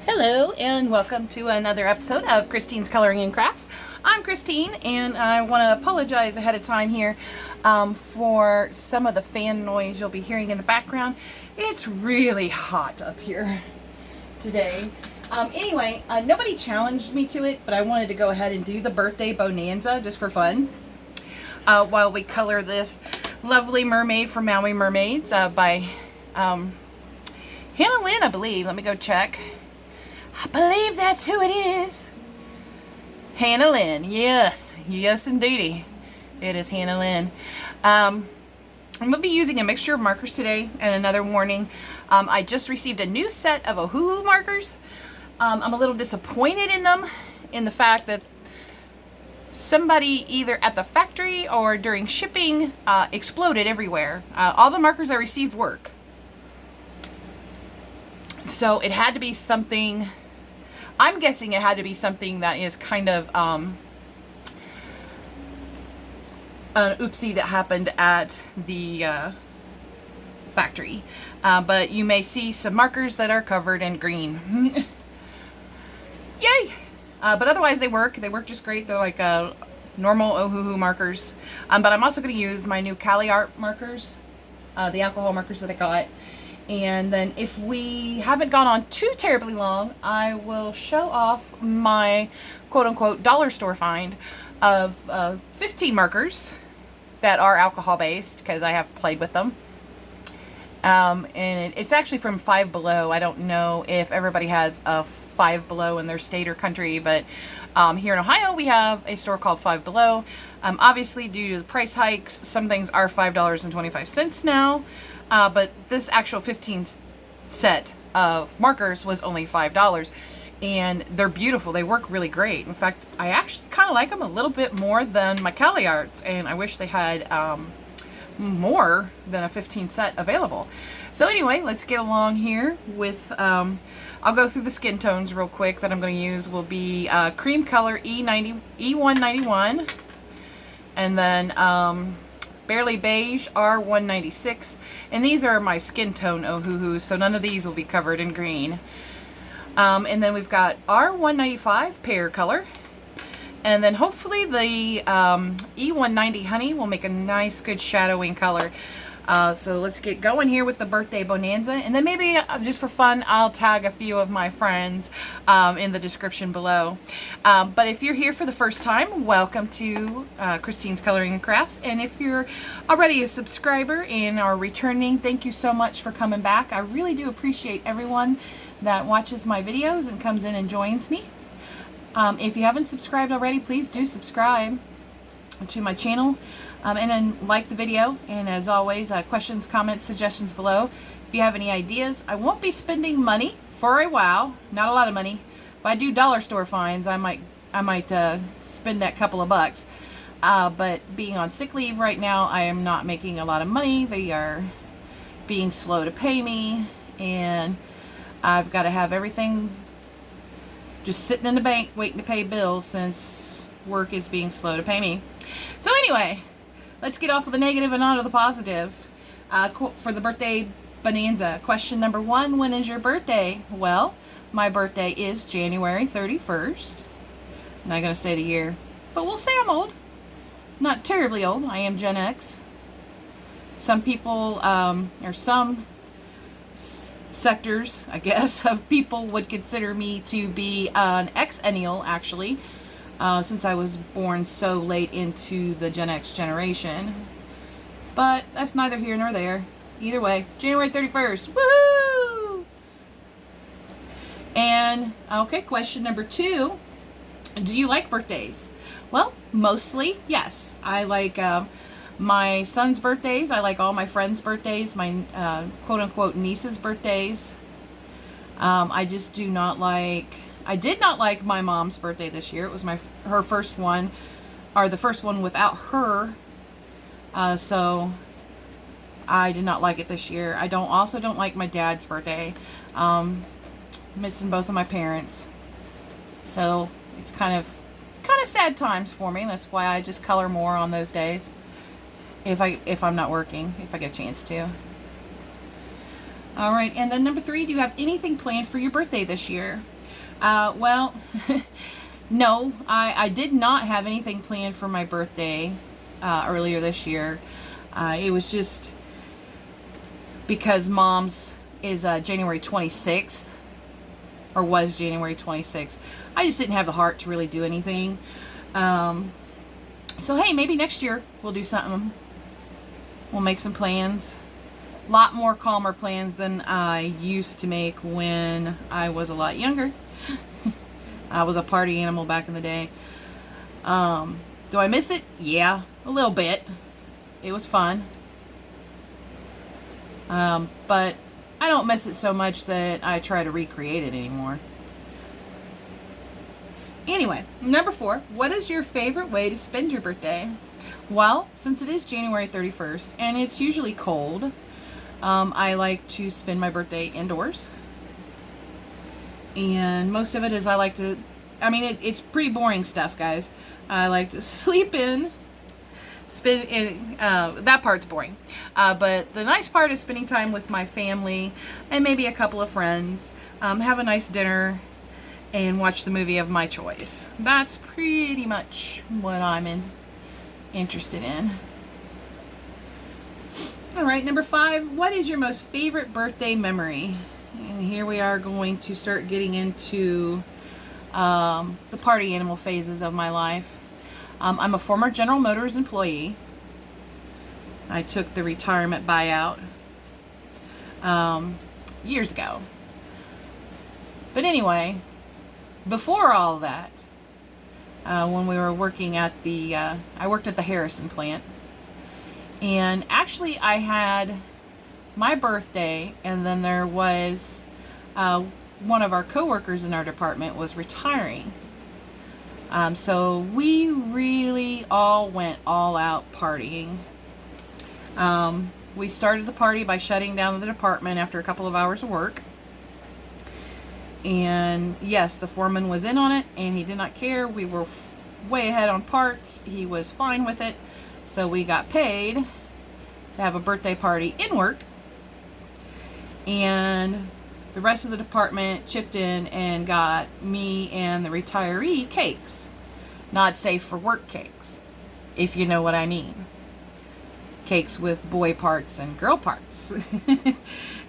Hello and welcome to another episode of Christine's Coloring and Crafts. I'm Christine and I want to apologize ahead of time here for some of the fan noise you'll be hearing in the background. It's really hot up here today. Anyway, nobody challenged me to it, but I wanted to go ahead and do the birthday bonanza just for fun while we color this lovely mermaid from Maui Mermaids by Hannah Lynn, I believe. Let me go check. I believe that's who it is. Hannah Lynn. Yes indeedy. It is Hannah Lynn. I'm going to be using a mixture of markers today. And another warning, I just received a new set of Ohuhu markers. I'm a little disappointed in them, in the fact that somebody either at the factory or during shipping exploded everywhere. All the markers I received work. So it had to be something, I'm guessing it had to be something that is kind of an oopsie that happened at the factory. But you may see some markers that are covered in green. Yay! But otherwise they work just great. They're like normal Ohuhu markers. But I'm also going to use my new Cali Art markers, the alcohol markers that I got. And then if we haven't gone on too terribly long, I will show off my quote-unquote dollar store find of 15 markers that are alcohol based, because I have played with them. And it's actually from Five Below. I don't know if everybody has a Five Below in their state or country, but here in Ohio we have a store called Five Below. Obviously, due to the price hikes, some things are $5.25 now. But this actual 15 set of markers was only $5, and they're beautiful. They work really great. In fact, I actually kind of like them a little bit more than my Cali Arts, and I wish they had more than a 15 set available. So anyway, let's get along here with, I'll go through the skin tones real quick that I'm going to use. Will be cream color E191, and then Barely Beige R196, and these are my skin tone Ohuhus, so none of these will be covered in green. And then we've got R195 Pear Color, and then hopefully the E190 Honey will make a nice good shadowing color. So let's get going here with the birthday bonanza, and then maybe just for fun I'll tag a few of my friends in the description below. But if you're here for the first time, welcome to Christine's Coloring and Crafts, and if you're already a subscriber and are returning, thank you so much for coming back. I really do appreciate everyone that watches my videos and comes in and joins me. If you haven't subscribed already, please do subscribe to my channel. And then like the video, and as always, questions, comments, suggestions below. If you have any ideas, I won't be spending money for a while, not a lot of money. If I do dollar store finds, I might spend that couple of bucks. But being on sick leave right now, I am not making a lot of money. They are being slow to pay me, and I've got to have everything just sitting in the bank waiting to pay bills, since work is being slow to pay me. So anyway, let's get off of the negative and on to the positive. For the birthday bonanza, question number 1, when is your birthday? Well, my birthday is January 31st. I'm not going to say the year, but we'll say I'm old. Not terribly old. I am Gen X. Some people, or some sectors, I guess, of people would consider me to be an Xennial, actually. Since I was born so late into the Gen X generation. But that's neither here nor there. Either way, January 31st. Woohoo! And, okay, question number 2. Do you like birthdays? Well, mostly, yes. I like my son's birthdays. I like all my friends' birthdays. My quote-unquote niece's birthdays. I just do not like... I did not like my mom's birthday this year. It was her first one, or the first one without her. So I did not like it this year. I also don't like my dad's birthday. Missing both of my parents. So it's kind of sad times for me. That's why I just color more on those days. If I'm not working, if I get a chance to. All right, and then number 3, do you have anything planned for your birthday this year? Well, no, I did not have anything planned for my birthday earlier this year. It was just because Mom's is January 26th, or was January 26th. I just didn't have the heart to really do anything. So hey, maybe next year we'll do something. We'll make some plans. A lot more calmer plans than I used to make when I was a lot younger. I was a party animal back in the day. Do I miss it? Yeah, a little bit. It was fun. But I don't miss it so much that I try to recreate it anymore. Anyway, number 4, what is your favorite way to spend your birthday? Well, since it is January 31st and it's usually cold, I like to spend my birthday indoors. And most of it is it's pretty boring stuff, guys. I like to sleep in, that part's boring. But the nice part is spending time with my family and maybe a couple of friends, have a nice dinner, and watch the movie of my choice. That's pretty much what I'm interested in. All right, number 5, what is your most favorite birthday memory? And here we are going to start getting into the party animal phases of my life. I'm a former General Motors employee. I took the retirement buyout years ago. But anyway, before all that, when we were working at I worked at the Harrison plant. And actually I had my birthday, and then there was one of our coworkers in our department was retiring. So we really all went all out partying. We started the party by shutting down the department after a couple of hours of work. And yes, the foreman was in on it, and he did not care. We were way ahead on parts. He was fine with it. So we got paid to have a birthday party in work. And the rest of the department chipped in and got me and the retiree cakes. Not safe for work cakes, if you know what I mean. Cakes with boy parts and girl parts.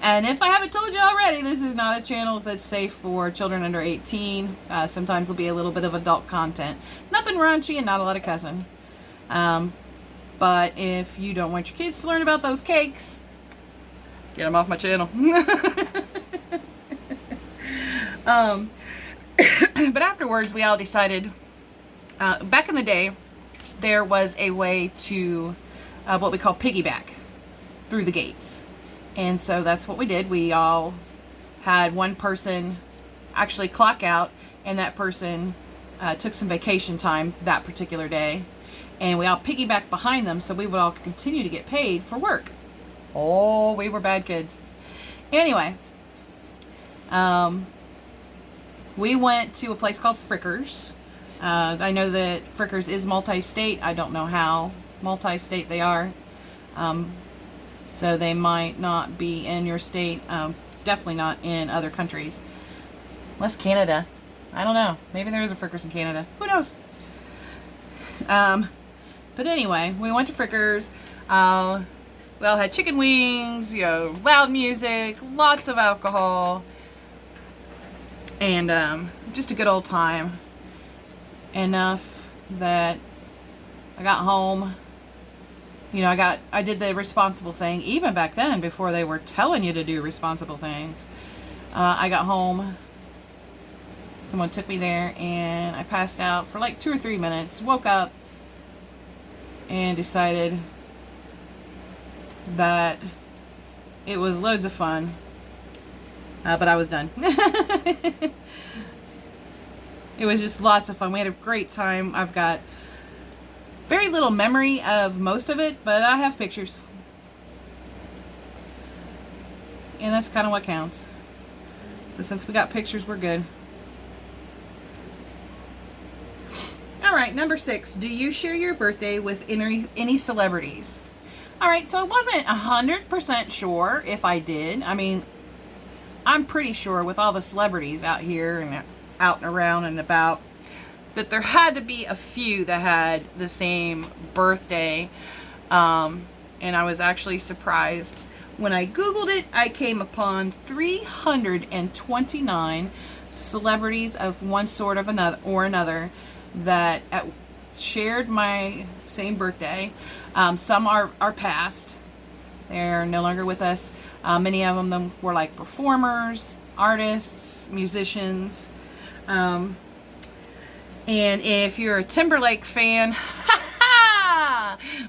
And if I haven't told you already, this is not a channel that's safe for children under 18. Sometimes there'll be a little bit of adult content. Nothing raunchy and not a lot of cussing. But if you don't want your kids to learn about those cakes, get them off my channel. But afterwards, we all decided, back in the day, there was a way to what we call piggyback through the gates. And so that's what we did. We all had one person actually clock out, and that person took some vacation time that particular day. And we all piggybacked behind them so we would all continue to get paid for work. Oh, we were bad kids. Anyway, we went to a place called Frickers. I know that Frickers is multi-state. I don't know how multi-state they are. So they might not be in your state. Definitely not in other countries. Unless Canada. I don't know. Maybe there is a Frickers in Canada. Who knows? But anyway, we went to Frickers. We all had chicken wings, loud music, lots of alcohol, and just a good old time. Enough that I got home. I did the responsible thing, even back then, before they were telling you to do responsible things. I got home. Someone took me there, and I passed out for like 2 or 3 minutes. Woke up and decided that it was loads of fun, but I was done. It was just lots of fun. We had a great time. I've got very little memory of most of it, but I have pictures. And that's kind of what counts. So since we got pictures, we're good. Alright, number 6. Do you share your birthday with any celebrities? Alright, so I wasn't 100% sure if I did. I mean, I'm pretty sure with all the celebrities out here and out and around and about, that there had to be a few that had the same birthday. And I was actually surprised. When I Googled it, I came upon 329 celebrities of one sort of another that shared my same birthday. Some are past. They're no longer with us. Many of them were like performers, artists, musicians. And if you're a Timberlake fan,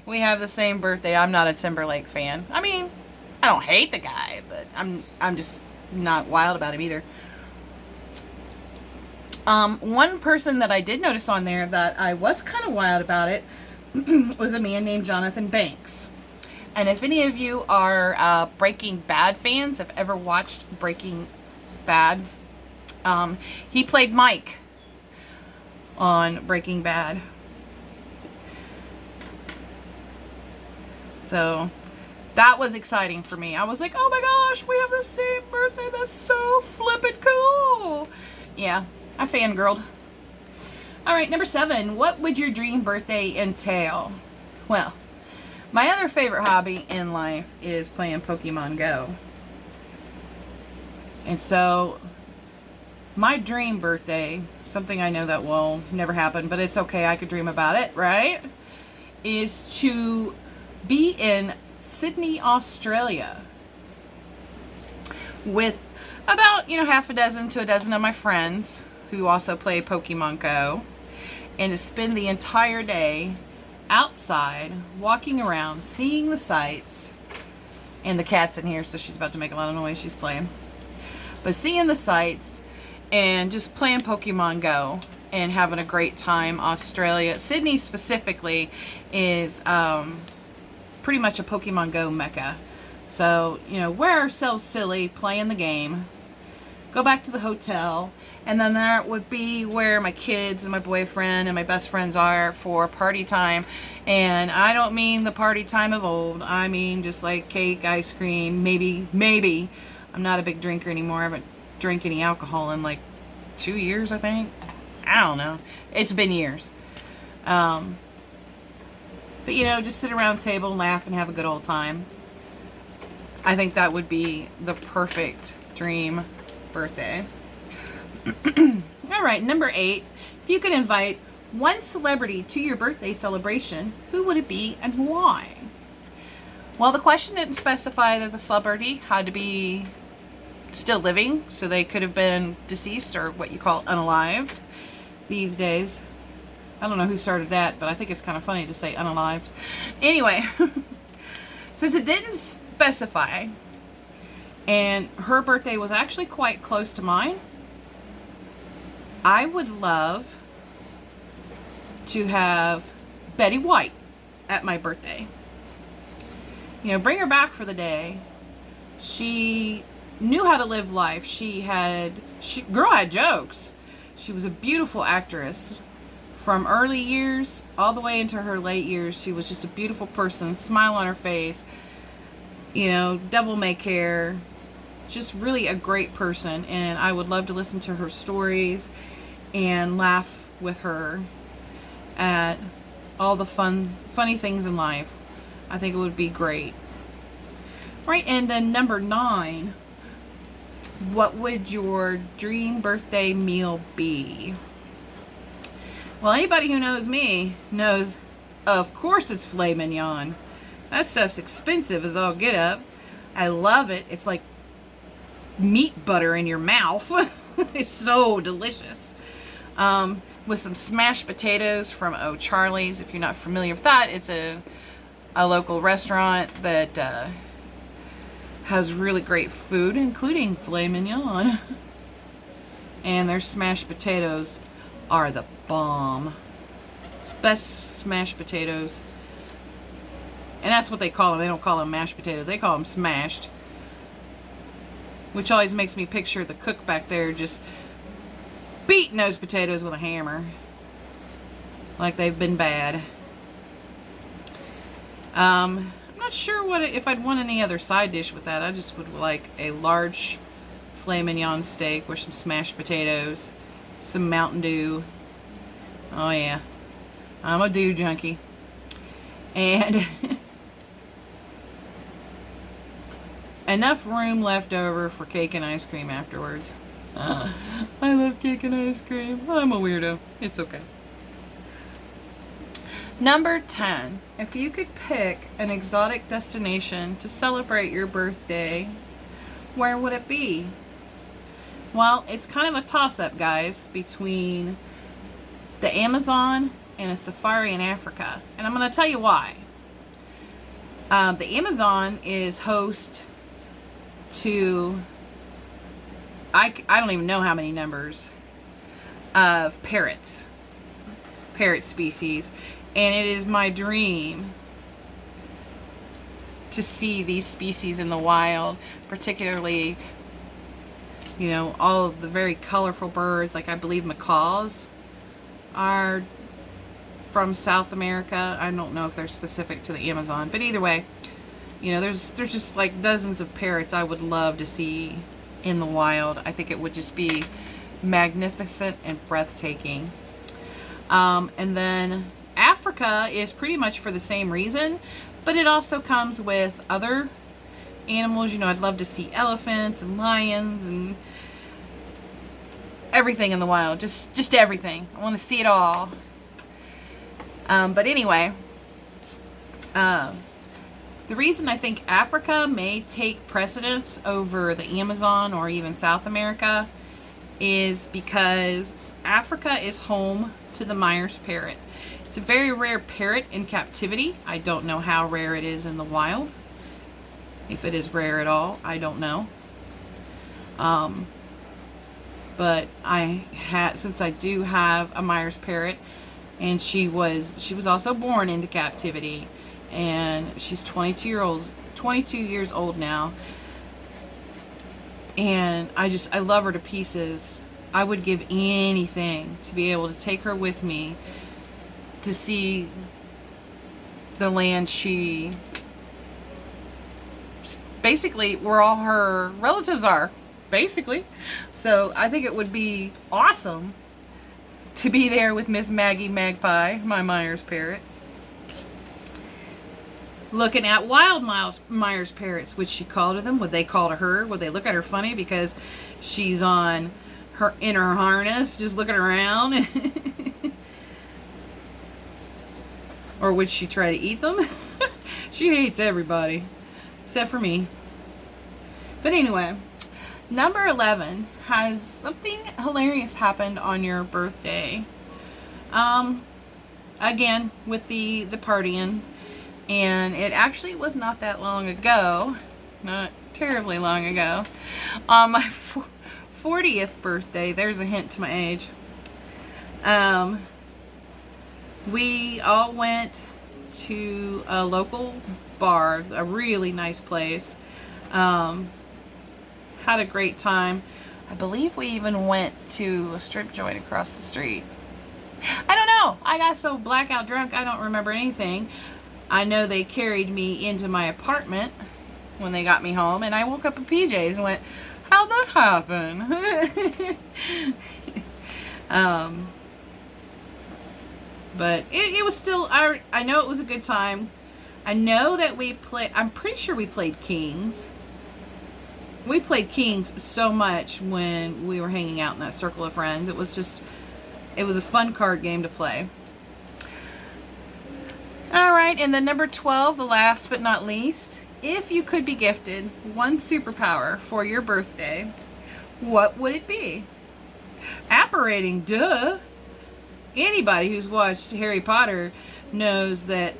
we have the same birthday. I'm not a Timberlake fan. I mean, I don't hate the guy, but I'm just not wild about him either. One person that I did notice on there that I was kind of wild about it was a man named Jonathan Banks. And if any of you are Breaking Bad fans, have ever watched Breaking Bad, he played Mike on Breaking Bad. So that was exciting for me. I was like, oh my gosh, we have the same birthday. That's so flippin' cool. Yeah, I fangirled. All right, number 7. What would your dream birthday entail? Well, my other favorite hobby in life is playing Pokemon Go. And so my dream birthday, something I know that will never happen, but it's okay, I could dream about it, right? Is to be in Sydney, Australia with about, half a dozen to a dozen of my friends who also play Pokemon Go, and to spend the entire day outside, walking around, seeing the sights. And the cat's in here, so she's about to make a lot of noise. She's playing. But seeing the sights and just playing Pokemon Go and having a great time. Australia, Sydney specifically, is pretty much a Pokemon Go mecca. So, wear ourselves silly playing the game, go back to the hotel, and then there would be where my kids and my boyfriend and my best friends are for party time. And I don't mean the party time of old. I mean just like cake, ice cream, maybe. I'm not a big drinker anymore. I haven't drank any alcohol in like 2 years, I think. I don't know. It's been years. But just sit around the table, laugh, and have a good old time. I think that would be the perfect dream birthday. All right, number 8. If you could invite one celebrity to your birthday celebration, who would it be and why? Well, the question didn't specify that the celebrity had to be still living, so they could have been deceased, or what you call unalived these days. I don't know who started that, but I think it's kind of funny to say unalived. Anyway, since it didn't specify, and her birthday was actually quite close to mine, I would love to have Betty White at my birthday. Bring her back for the day. She knew how to live life. Girl had jokes. She was a beautiful actress. From early years all the way into her late years, she was just a beautiful person, smile on her face, devil may care, just really a great person. And I would love to listen to her stories and laugh with her at all the funny things in life. I think it would be great. Right, and then number 9, what would your dream birthday meal be? Well, anybody who knows me knows, of course, it's filet mignon. That stuff's expensive as all get up. I love it. It's like meat butter in your mouth. It's so delicious. With some smashed potatoes from O'Charlie's. If you're not familiar with that, it's a local restaurant that has really great food, including filet mignon. And their smashed potatoes are the bomb. It's best smashed potatoes. And that's what they call them. They don't call them mashed potatoes. They call them smashed. Which always makes me picture the cook back there just beating those potatoes with a hammer. Like they've been bad. I'm not sure if I'd want any other side dish with that. I just would like a large filet mignon steak with some smashed potatoes some Mountain Dew. Oh yeah, I'm a dew junkie. And enough room left over for cake and ice cream afterwards. I love cake and ice cream. I'm a weirdo. It's okay. Number 10. If you could pick an exotic destination to celebrate your birthday, where would it be? Well, it's kind of a toss-up, guys, between the Amazon and a safari in Africa. And I'm going to tell you why. The Amazon is host to, I don't even know how many numbers of parrot species. And it is my dream to see these species in the wild, particularly, you know, all of the very colorful birds, like I believe macaws are from South America. I don't know if they're specific to the Amazon, but either way, you know, there's just like dozens of parrots I would love to see in the wild. I think it would just be magnificent and breathtaking. And then Africa is pretty much for the same reason, but it also comes with other animals. You know, I'd love to see elephants and lions and everything in the wild. Just everything. I want to see it all. But anyway, the reason I think Africa may take precedence over the Amazon or even South America is because Africa is home to the Myers parrot. It's a very rare parrot in captivity. I don't know how rare it is in the wild. If it is rare at all, I don't know. But since I do have a Myers parrot, and she was also born into captivity, and she's 22 years old now, and I love her to pieces. I would give anything to be able to take her with me to see the land basically where all her relatives are, basically. So I think it would be awesome to be there with Miss Maggie Magpie, my Myers parrot, looking at wild Myers parrots, which she called to them. Would they call to her? Would they look at her funny because she's in her harness just looking around? Or would she try to eat them? She hates everybody except for me. But anyway, number 11, has something hilarious happened on your birthday? Again, with the partying, and it actually was not that long ago, not terribly long ago, on my 40th birthday. There's a hint to my age. We all went to a local bar, a really nice place. Had a great time. I believe we even went to a strip joint across the street. I don't know. I got so blackout drunk I don't remember anything. I know they carried me into my apartment when they got me home, and I woke up in PJs and went, how'd that happen? But it was still, I know it was a good time. I know that I'm pretty sure we played Kings. We played Kings so much when we were hanging out in that circle of friends. It was a fun card game to play. Alright, and then number 12, the last but not least. If you could be gifted one superpower for your birthday, what would it be? Apparating, duh! Anybody who's watched Harry Potter knows that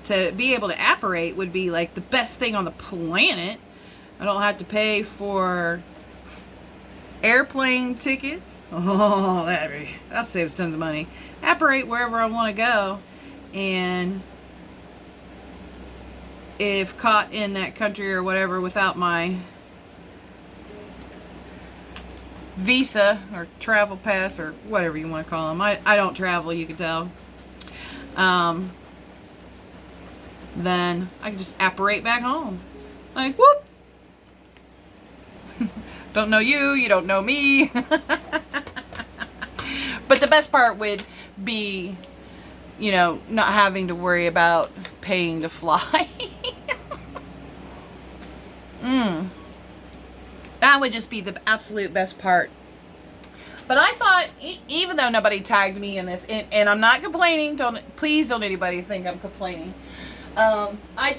to be able to apparate would be like the best thing on the planet. I don't have to pay for airplane tickets. Oh, that saves tons of money. Apparate wherever I want to go, and if caught in that country or whatever without my visa or travel pass or whatever you want to call them. I don't travel, you can tell. Then I can just apparate back home. Like, whoop! Don't know you, you don't know me. But the best part would be, you know, not having to worry about paying to fly. That would just be the absolute best part. But I thought, even though nobody tagged me in this, and I'm not complaining, please don't anybody think I'm complaining. I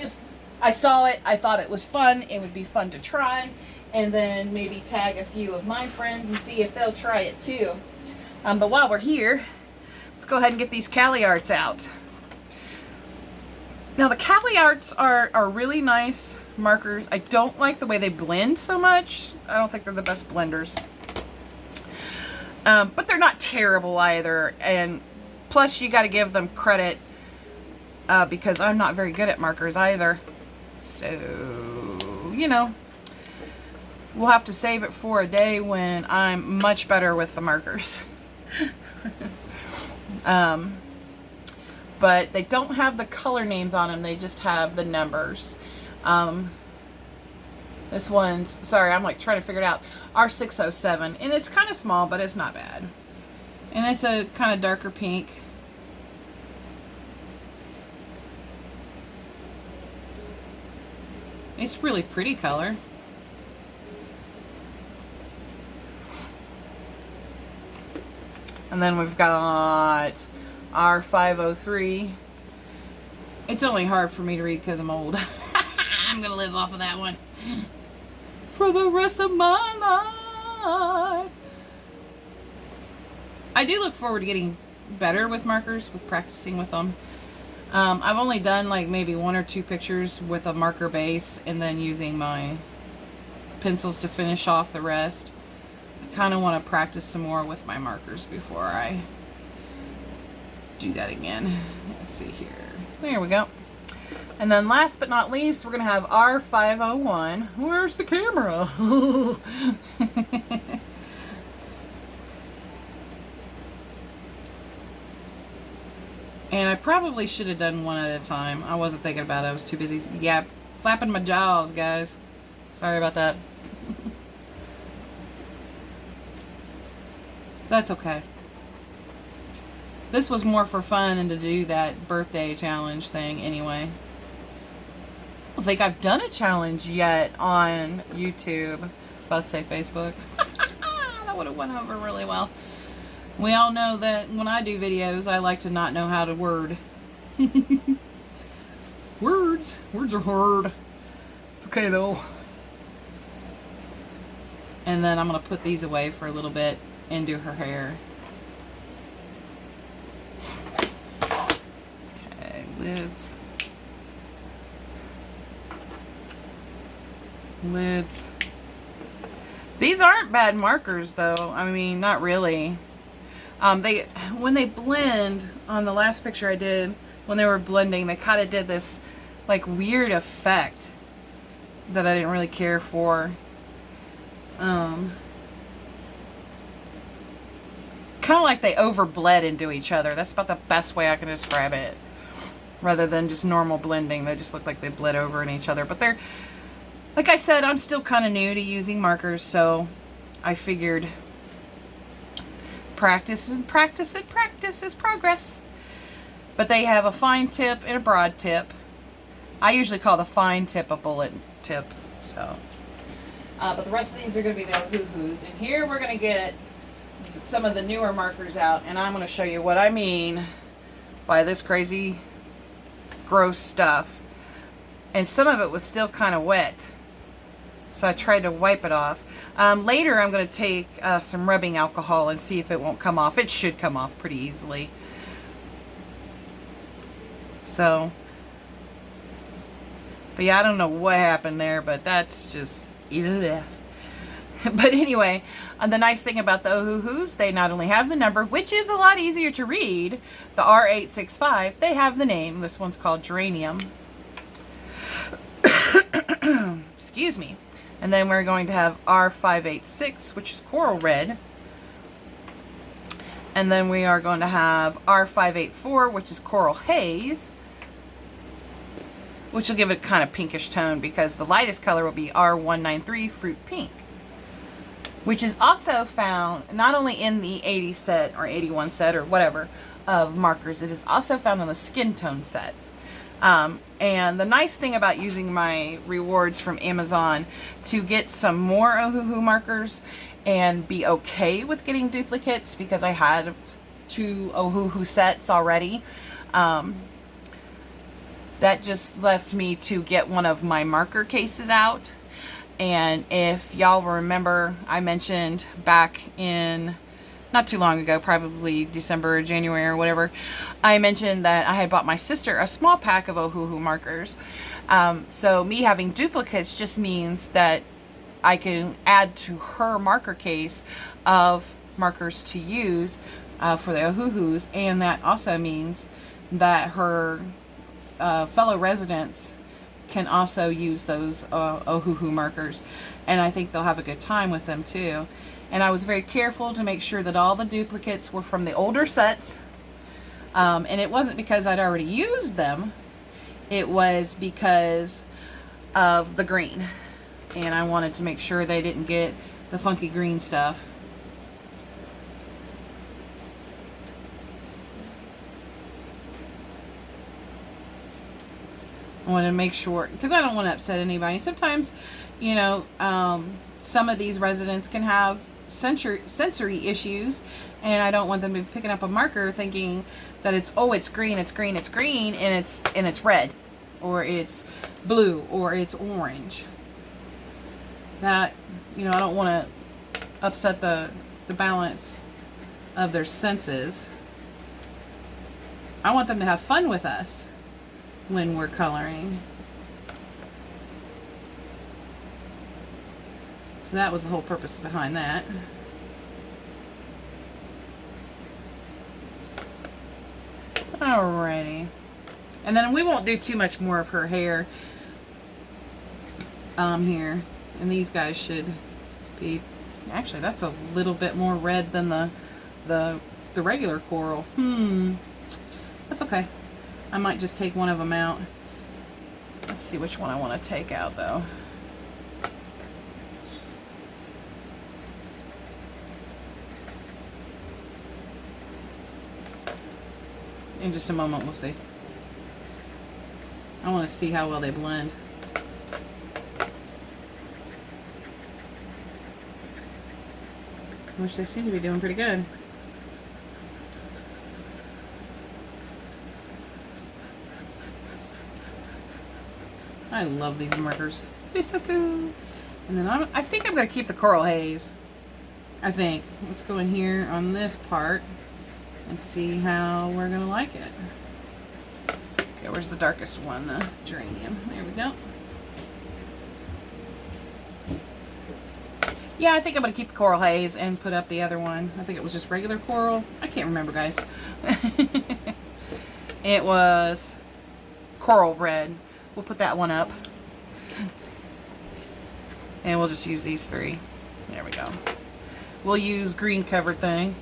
saw it, I thought it was fun, it would be fun to try, and then maybe tag a few of my friends and see if they'll try it too. But while we're here, let's go ahead and get these Cali Arts out. Now the Cali Arts are really nice markers. I don't like the way they blend so much. I don't think they're the best blenders. But they're not terrible either. And plus you got to give them credit because I'm not very good at markers either. So, you know, we'll have to save it for a day when I'm much better with the markers. But they don't have the color names on them. They just have the numbers. This one's, sorry, I'm like trying to figure it out, R607. And it's kind of small, but it's not bad. And it's a kind of darker pink. It's really pretty color. And then we've got R503. It's only hard for me to read because I'm old. I'm going to live off of that one for the rest of my life. I do look forward to getting better with markers, with practicing with them. I've only done like maybe 1 or 2 pictures with a marker base and then using my pencils to finish off the rest. I kind of want to practice some more with my markers before I do that again. Let's see here. There we go. And then last but not least, we're going to have R501. Where's the camera? And I probably should have done one at a time. I wasn't thinking about it. I was too busy. Yeah, flapping my jaws, guys. Sorry about that. That's okay. This was more for fun and to do that birthday challenge thing anyway. I don't think I've done a challenge yet on YouTube. I was about to say Facebook. That would have went over really well. We all know that when I do videos, I like to not know how to word. Words are hard. It's okay though. And then I'm going to put these away for a little bit and do her hair. Okay, lids. Lids. These aren't bad markers though. I mean, not really. When they blend, on the last picture I did, when they were blending, they kind of did this like weird effect that I didn't really care for. Kind of like they overbled into each other. That's about the best way I can describe it. Rather than just normal blending, they just look like they bled over in each other. But they're, like I said, I'm still kind of new to using markers, so I figured practice and practice and practice is progress. But they have a fine tip and a broad tip. I usually call the fine tip a bullet tip. So, but the rest of these are going to be the hoo-hoos. And here we're going to get some of the newer markers out, and I'm going to show you what I mean by this crazy, gross stuff. And some of it was still kind of wet, so I tried to wipe it off. Later I'm going to take some rubbing alcohol and see if it won't come off. It should come off pretty easily. So, but yeah, I don't know what happened there, but that's just, yeah. But anyway, the nice thing about the Ohuhus, they not only have the number, which is a lot easier to read, the R865, they have the name. This one's called Geranium. Excuse me. And then we're going to have R586, which is Coral Red. And then we are going to have R584, which is Coral Haze, which will give it kind of pinkish tone because the lightest color will be R193, Fruit Pink. which is also found not only in the 80 set or 81 set or whatever of markers, it is also found in the skin tone set. And the nice thing about using my rewards from Amazon to get some more Ohuhu markers and be okay with getting duplicates, because I had 2 Ohuhu sets already, that just left me to get one of my marker cases out. And if y'all remember, I mentioned back in, not too long ago, probably December or January or whatever, I mentioned that I had bought my sister a small pack of Ohuhu markers. So me having duplicates just means that I can add to her marker case of markers to use for the Ohuhus, and that also means that her fellow residents can also use those Ohuhu markers, and I think they'll have a good time with them too. And I was very careful to make sure that all the duplicates were from the older sets, and it wasn't because I'd already used them, it was because of the green, and I wanted to make sure they didn't get the funky green stuff. I want to make sure, because I don't want to upset anybody. Sometimes, you know, some of these residents can have sensory issues, and I don't want them to be picking up a marker thinking that it's, oh, it's green, it's green, it's green, and it's red, or it's blue, or it's orange. That, you know, I don't want to upset the balance of their senses. I want them to have fun with us when we're coloring. So that was the whole purpose behind that. Alrighty. And then we won't do too much more of her hair here. And these guys should be, actually that's a little bit more red than the regular coral. That's okay. I might just take one of them out. Let's see which one I want to take out though. In just a moment, we'll see. I want to see how well they blend. Which they seem to be doing pretty good. I love these markers. They're so cool. And then I think I'm going to keep the coral haze. I think. Let's go in here on this part and see how we're going to like it. Okay, where's the darkest one? The geranium. There we go. Yeah, I think I'm going to keep the coral haze and put up the other one. I think it was just regular coral. I can't remember, guys. It was coral red. We'll put that one up. And we'll just use these 3. There we go. We'll use green covered thing.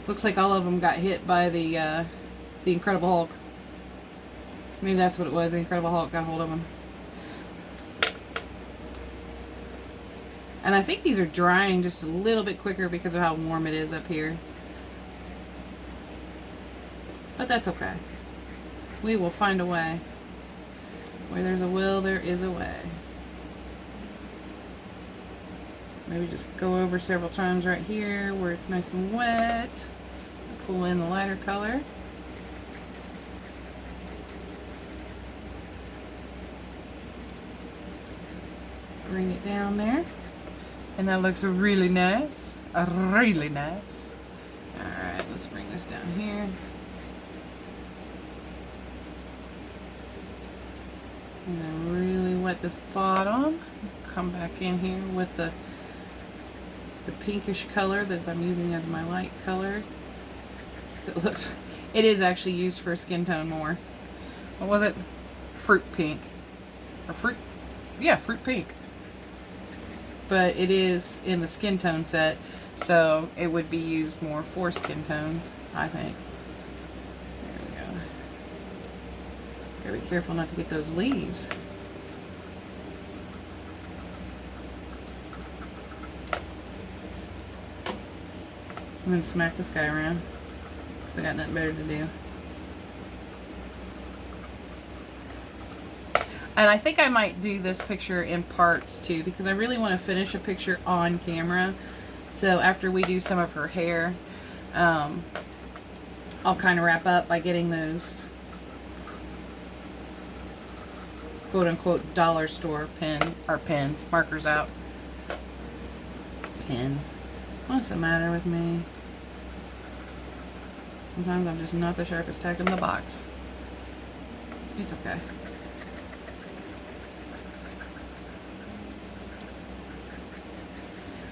Looks like all of them got hit by the Incredible Hulk. Maybe that's what it was. The Incredible Hulk got a hold of them. And I think these are drying just a little bit quicker because of how warm it is up here. But that's okay. We will find a way. Where there's a will, there is a way. Maybe just go over several times right here where it's nice and wet. Pull in the lighter color. Bring it down there. And that looks really nice. Really nice. Alright, let's bring this down here. And then really wet this bottom. Come back in here with the pinkish color that I'm using as my light color. It is actually used for skin tone more. What was it? Fruit pink. Or fruit, yeah, fruit pink. But it is in the skin tone set, so it would be used more for skin tones, I think. There we go. Gotta be careful not to get those leaves. I'm going to smack this guy around because I got nothing better to do. And I think I might do this picture in parts too, because I really want to finish a picture on camera. So after we do some of her hair, I'll kind of wrap up by getting those quote unquote dollar store markers out. Pins. What's the matter with me? Sometimes I'm just not the sharpest tack in the box. It's okay.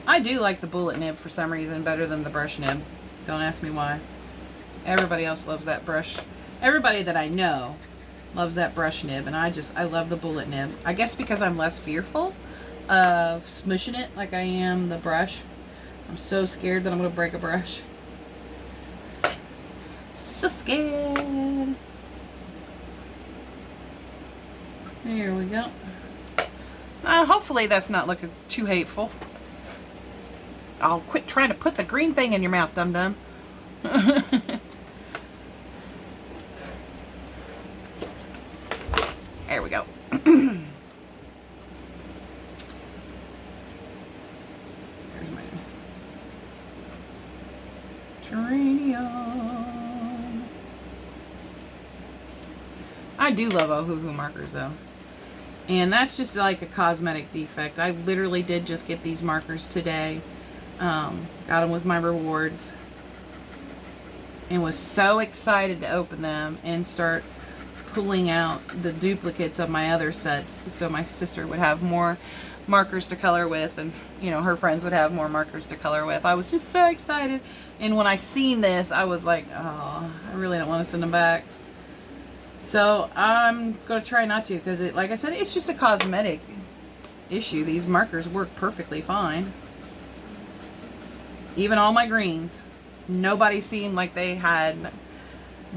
I do like the bullet nib for some reason better than the brush nib. Don't ask me why. Everybody else loves that brush. Everybody that I know loves that brush nib, and I love the bullet nib. I guess because I'm less fearful of smushing it like I am the brush. I'm so scared that I'm going to break a brush. So scared. There we go. Hopefully that's not looking too hateful. I'll quit trying to put the green thing in your mouth, dum-dum. There we go. There's my Terranium. I do love Ohuhu markers though. And that's just like a cosmetic defect. I literally did just get these markers today. Got them with my rewards. And was so excited to open them and start pulling out the duplicates of my other sets so my sister would have more markers to color with, and you know, her friends would have more markers to color with. I was just so excited, and when I seen this I was like, oh, I really don't want to send them back. So I'm gonna try not to, because like I said, it's just a cosmetic issue. These markers work perfectly fine. Even all my greens, nobody seemed like they had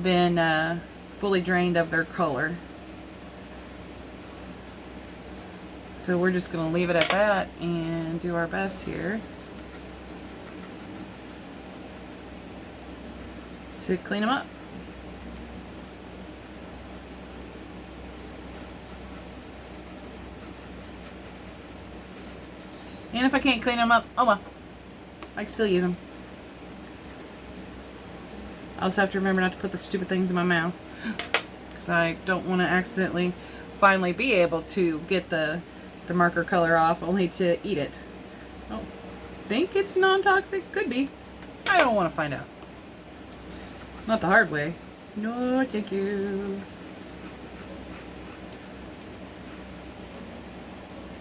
been fully drained of their color. So we're just going to leave it at that and do our best here to clean them up. And if I can't clean them up, oh well, I can still use them. I also have to remember not to put the stupid things in my mouth, because I don't want to accidentally finally be able to get the marker color off only to eat it. Oh, think it's non-toxic? Could be. I don't want to find out. Not the hard way. No, thank you.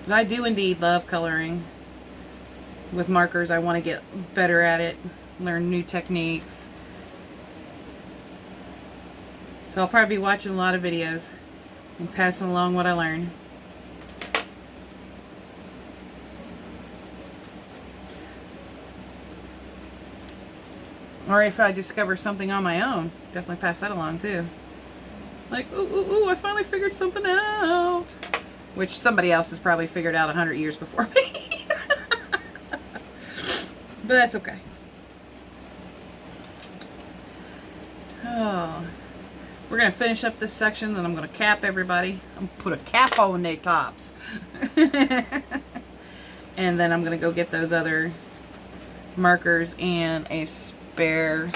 But I do indeed love coloring with markers. I want to get better at it, learn new techniques. So I'll probably be watching a lot of videos and passing along what I learn. Or if I discover something on my own, definitely pass that along too. Like, ooh, I finally figured something out. Which somebody else has probably figured out 100 years before me. But that's okay. Oh. We're going to finish up this section, then I'm going to cap everybody. I'm going to put a cap on their tops. And then I'm going to go get those other markers and a spare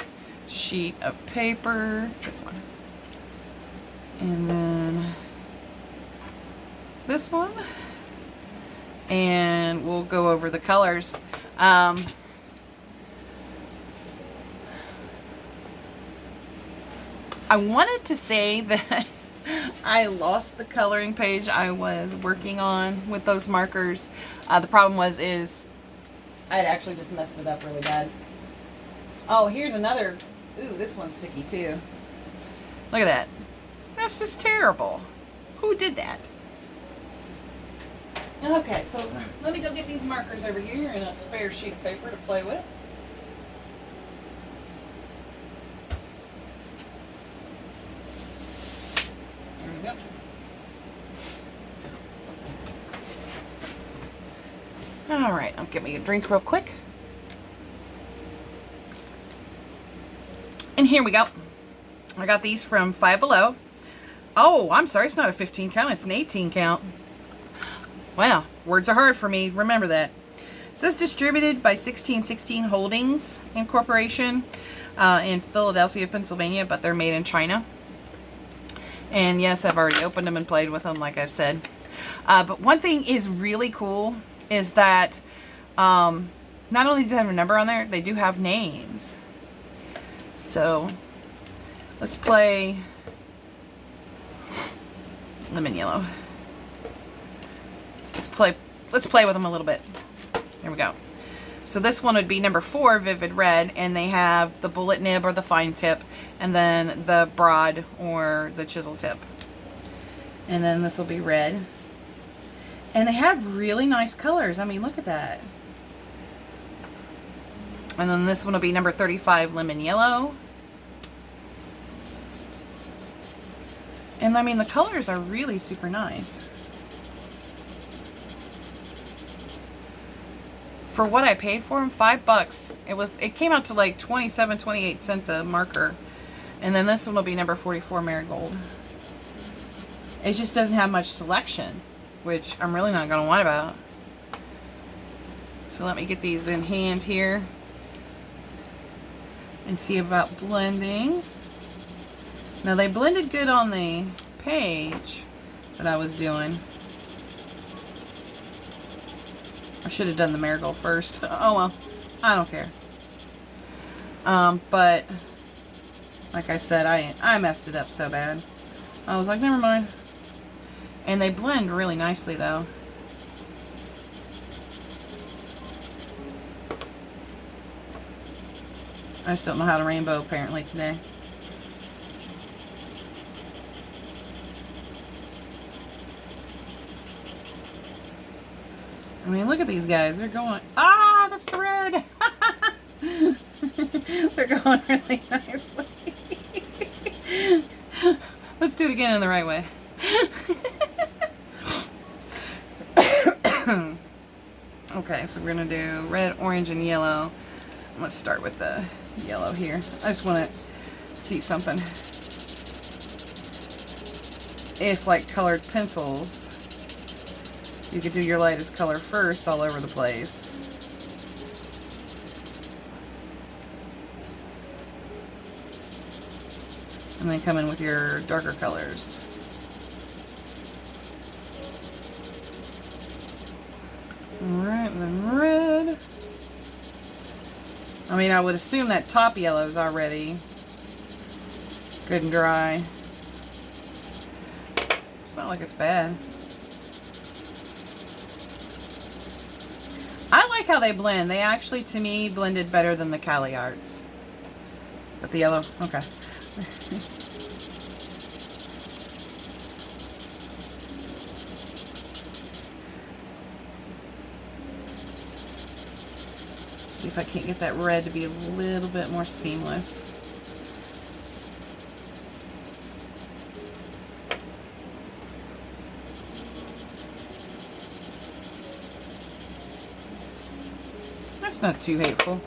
sheet of paper. This one. And then this one. And we'll go over the colors. I wanted to say that I lost the coloring page I was working on with those markers. The problem is I had actually just messed it up really bad. Oh, here's another. Ooh, this one's sticky too. Look at that. That's just terrible. Who did that? Okay, so let me go get these markers over here and a spare sheet of paper to play with. Yep. All right, I'll get me a drink real quick. And here we go. I got these from Five Below. Oh, I'm sorry, it's not a 15 count, it's an 18 count. Wow, words are hard for me, remember that. It says distributed by 1616 Holdings Incorporation in Philadelphia, Pennsylvania, but they're made in China. And yes, I've already opened them and played with them, like I've said. But one thing is really cool is that not only do they have a number on there, they do have names. So let's play lemon yellow. Let's play with them a little bit. Here we go. So this one would be number 4, Vivid Red, and they have the bullet nib or the fine tip, and then the broad or the chisel tip. And then this will be red. And they have really nice colors. I mean, look at that. And then this one will be number 35, Lemon Yellow. And I mean, the colors are really super nice. For what I paid for them, $5. It came out to like 27, 28 cents a marker. And then this one will be number 44, Marigold. It just doesn't have much selection, which I'm really not going to whine about. So let me get these in hand here and see about blending. Now they blended good on the page that I was doing. I should have done the marigold first. Oh well, I don't care. But like I said, I messed it up so bad. I was like, never mind. And they blend really nicely though. I just don't know how to rainbow apparently today. I mean, look at these guys. They're going... Ah, that's the red! They're going really nicely. Let's do it again in the right way. Okay, so we're going to do red, orange, and yellow. Let's start with the yellow here. I just want to see something. If, like, colored pencils... You could do your lightest color first all over the place. And then come in with your darker colors. Alright, then red. I mean, I would assume that top yellow is already good and dry. It's not like it's bad. I like how they blend. They actually, to me, blended better than the Cali Arts. Is that the yellow? Okay. See if I can't get that red to be a little bit more seamless. That's not too hateful.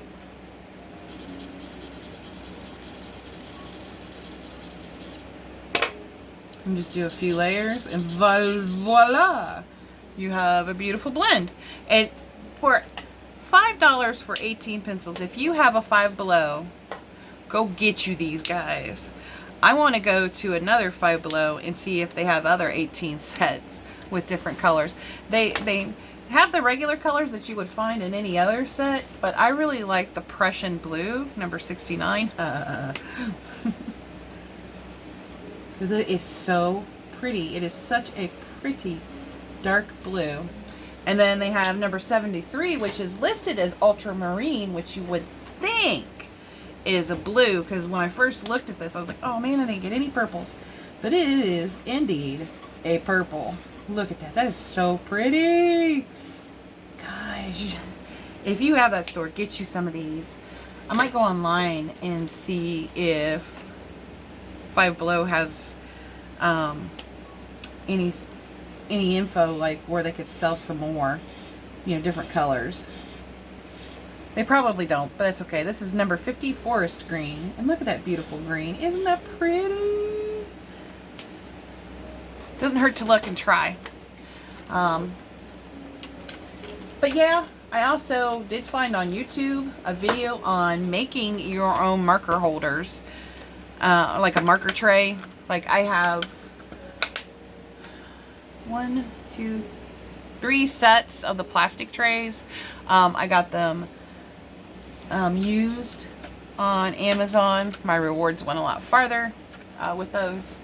And just do a few layers and voila! You have a beautiful blend. And for $5 for 18 pencils, if you have a Five Below, go get you these guys. I want to go to another Five Below and see if they have other 18 sets with different colors. They have the regular colors that you would find in any other set, but I really like the Prussian blue, number 69. Because it is so pretty. It is such a pretty dark blue. And then they have number 73, which is listed as ultramarine, which you would think is a blue, because when I first looked at this, I was like, oh man, I didn't get any purples. But it is indeed a purple. Look at that. That is so pretty. Gosh. If you have that store, get you some of these. I might go online and see if Five Below has any info, like where they could sell some more, you know, different colors. They probably don't, but that's okay. This is number 50 Forest Green. And look at that beautiful green. Isn't that pretty? Doesn't hurt to look and try. But yeah, I also did find on YouTube a video on making your own marker holders. Like a marker tray. Like I have 1, 2, 3 sets of the plastic trays. I got them used on Amazon. My rewards went a lot farther with those.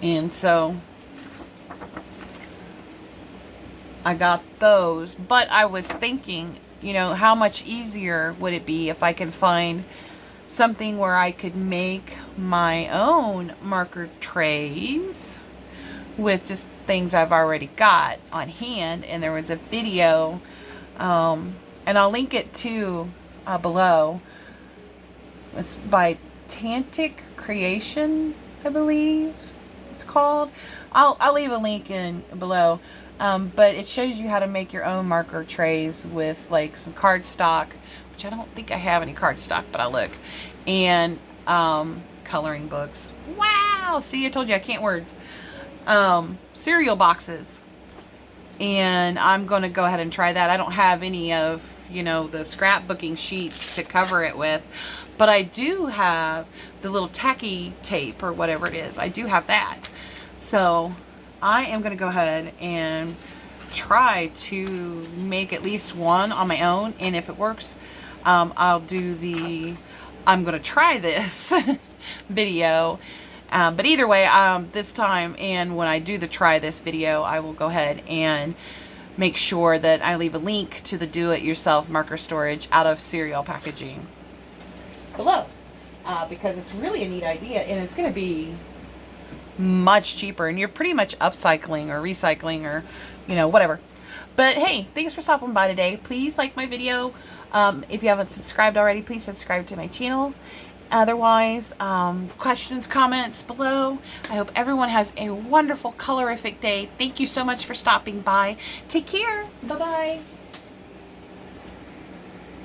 And so I got those, but I was thinking, you know, how much easier would it be if I can find something where I could make my own marker trays with just things I've already got on hand. And there was a video, and I'll link it to below. It's by Tantic Creations, I believe it's called. I'll leave a link in below. But it shows you how to make your own marker trays with like some cardstock, which I don't think I have any cardstock, but I'll look. And coloring books. Wow! See, I told you I can't words. Cereal boxes. And I'm going to go ahead and try that. I don't have any of, you know, the scrapbooking sheets to cover it with. But I do have the little tacky tape or whatever it is. I do have that. So I am going to go ahead and try to make at least one on my own. And if it works, I'll do the I'm going to try this video. But either way, this time and when I do the try this video, I will go ahead and make sure that I leave a link to the do-it-yourself marker storage out of cereal packaging below. Because it's really a neat idea, and it's going to be much cheaper, and you're pretty much upcycling or recycling or, you know, whatever. But hey, thanks for stopping by today. Please like my video. If you haven't subscribed already, please subscribe to my channel. Otherwise, questions, comments below. I hope everyone has a wonderful colorific day. Thank you so much for stopping by. Take care. Bye-bye.